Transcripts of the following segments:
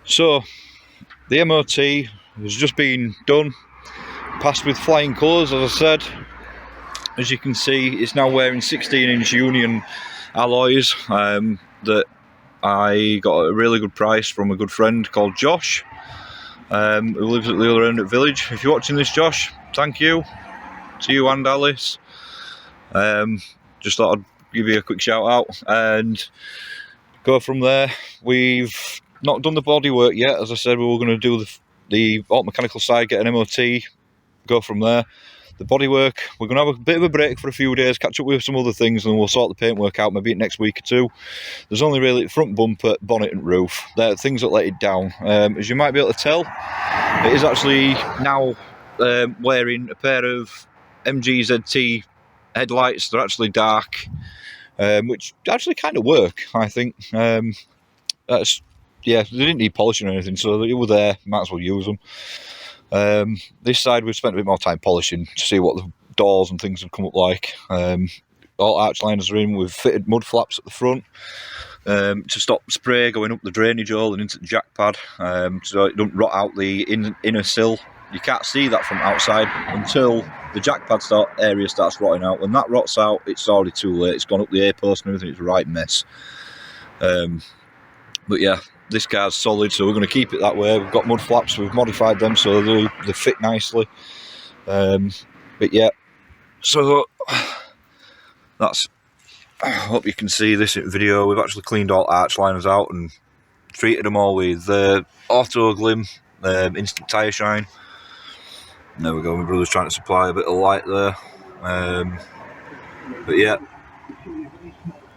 So the MOT has just been done, passed with flying colours, as I said. As you can see, it's now wearing 16-inch Union alloys that I got at a really good price from a good friend called Josh, who lives at the other end of the village. If you're watching this, Josh, thank you to you and Alice. Just thought I'd give you a quick shout out and go from there. We've not done the bodywork yet. As I said, we were going to do the alt mechanical side, get an MOT, go from there. The bodywork, we're going to have a bit of a break for a few days, catch up with some other things, and we'll sort the paintwork out maybe next week or two. There's only really front bumper, bonnet and roof. They're things that let it down. As you might be able to tell, it is actually now wearing a pair of MGZT headlights. They're actually dark, which actually kind of work, I think. Yeah, they didn't need polishing or anything, so they were there, might as well use them. This side we've spent a bit more time polishing to see what the doors and things have come up like. All arch liners are in. We've fitted mud flaps at the front to stop spray going up the drainage hole and into the jack pad, so it doesn't rot out the inner sill. You can't see that from outside until the jack pad area starts rotting out. When that rots out, it's already too late. It's gone up the A post and everything. It's a right mess. But yeah, this car's solid, so we're going to keep it that way. We've got mud flaps, we've modified them so they fit nicely. But yeah, so that's, I hope you can see this video. We've actually cleaned all arch liners out and treated them all with auto glim, instant tyre shine. There we go, my brother's trying to supply a bit of light there. But yeah,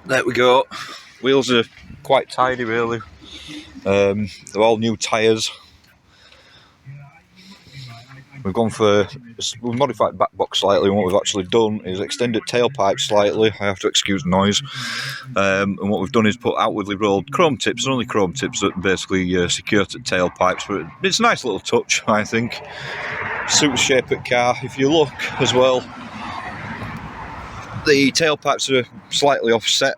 there we go. Wheels are quite tidy really. They're all new tyres. We've modified the back box slightly, and what we've actually done is extended tailpipe slightly. I have to excuse the noise. And what we've done is put outwardly rolled chrome tips. They're only chrome tips that basically secure to tailpipes, but it's a nice little touch, I think. Suits the shape of the car. If you look as well, the tailpipes are slightly offset,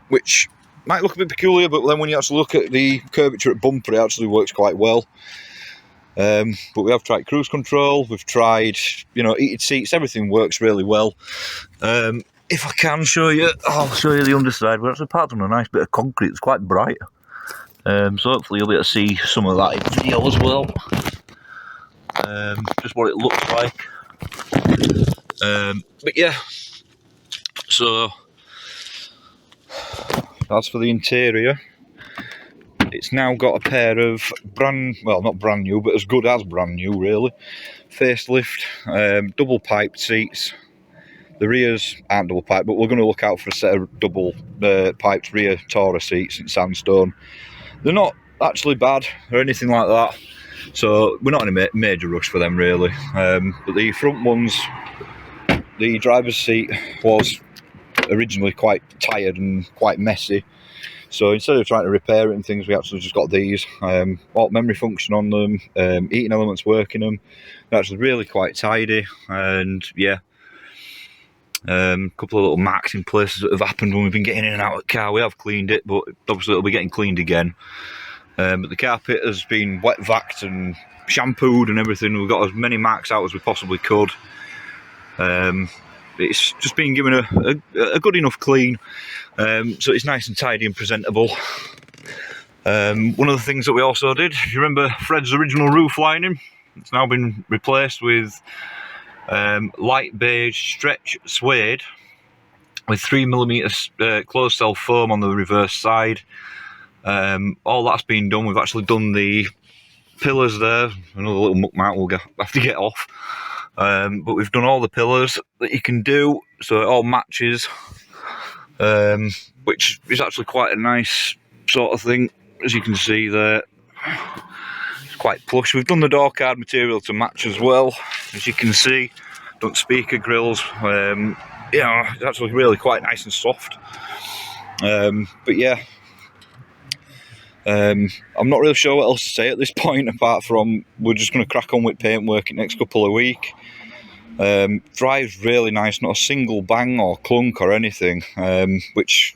which might look a bit peculiar, but then when you actually look at the curvature at bumper, it actually works quite well. But we have tried cruise control, we've tried, heated seats, everything works really well. If I can show you, I'll show you the underside. We're actually parked on a nice bit of concrete, it's quite bright. So hopefully you'll be able to see some of that in video as well. Just what it looks like. But yeah, so as for the interior, it's now got a pair of not brand new, but as good as brand new really, facelift, double piped seats. The rears aren't double piped, but we're going to look out for a set of double piped rear Tourer seats in sandstone. They're not actually bad or anything like that, so we're not in a major rush for them really. But the front ones, the driver's seat was originally quite tired and quite messy, so instead of trying to repair it and things, we actually just got these. Alt memory function on them, heating elements working them. They're actually really quite tidy, and yeah, a couple of little marks in places that have happened when we've been getting in and out of the car. We have cleaned it, but obviously it'll be getting cleaned again. But the carpet has been wet vacked and shampooed and everything. We've got as many marks out as we possibly could. It's just been given a good enough clean, so it's nice and tidy and presentable. One of the things that we also did, if you remember Fred's original roof lining, it's now been replaced with light beige stretch suede with 3mm closed cell foam on the reverse side. All that's been done. We've actually done the pillars there. Another little muck mount we'll have to get off. But we've done all the pillars that you can do, so it all matches, which is actually quite a nice sort of thing. As you can see there, it's quite plush. We've done the door card material to match as well, as you can see. Done speaker grills. It's actually really quite nice and soft. But yeah, I'm not really sure what else to say at this point, apart from we're just going to crack on with paintwork in the next couple of weeks. Drives really nice, not a single bang or clunk or anything, which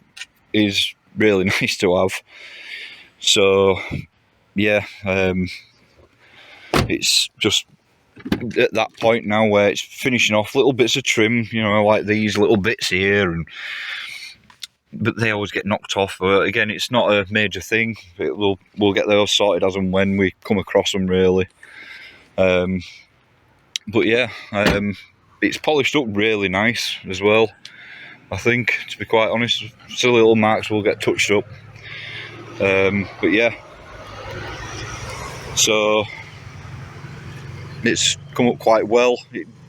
is really nice to have. So yeah, it's just at that point now where it's finishing off little bits of trim, you know, like these little bits here, but they always get knocked off. Again, it's not a major thing. We'll get those sorted as and when we come across them, really. But yeah, it's polished up really nice as well, I think, to be quite honest. Silly little marks will get touched up. But yeah, so it's come up quite well.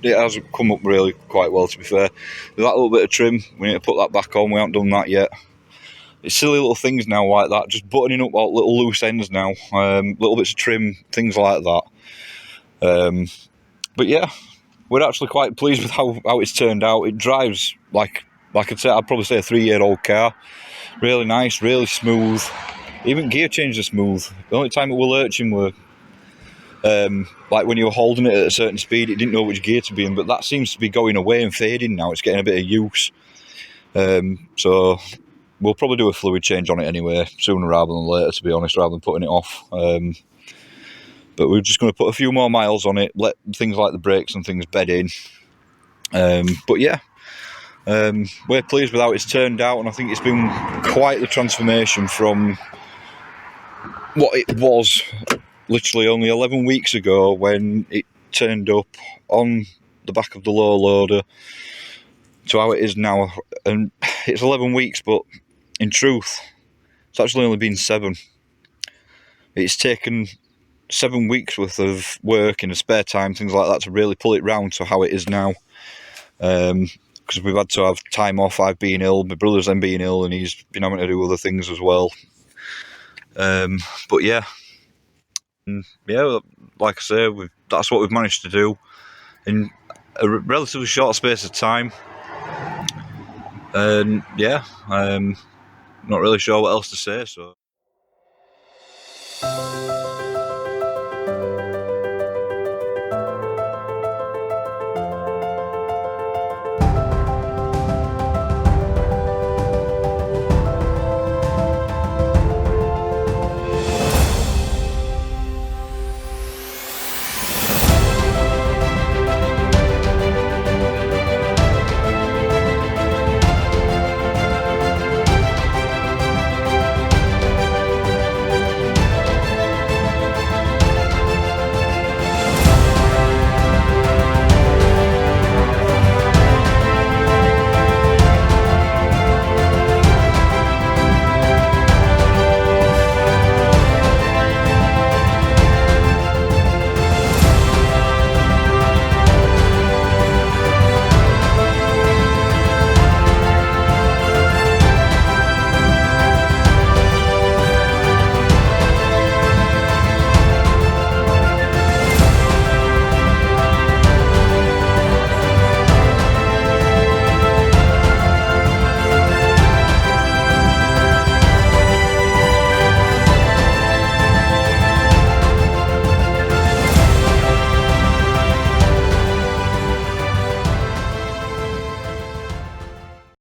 It has come up really quite well, to be fair. With that little bit of trim, we need to put that back on. We haven't done that yet. It's silly little things now like that, just buttoning up all little loose ends now, little bits of trim, things like that. But yeah, we're actually quite pleased with how it's turned out. It drives like I'd say, I'd probably say a 3-year-old car. Really nice, really smooth. Even gear changes are smooth. The only time it will lurching were like when you were holding it at a certain speed, it didn't know which gear to be in, but that seems to be going away and fading now. It's getting a bit of use. So we'll probably do a fluid change on it anyway, sooner rather than later, to be honest, rather than putting it off. But we're just going to put a few more miles on it, let things like the brakes and things bed in. But yeah, we're pleased with how it's turned out, and I think it's been quite the transformation from what it was literally only 11 weeks ago when it turned up on the back of the low loader to how it is now. And it's 11 weeks, but in truth, it's actually only been 7. It's taken 7 weeks worth of work in a spare time, things like that, to really pull it round to how it is now. Because we've had to have time off. I've been ill, my brother's then been ill, and he's been having to do other things as well. But yeah, like I say, that's what we've managed to do in a relatively short space of time. And yeah, not really sure what else to say, so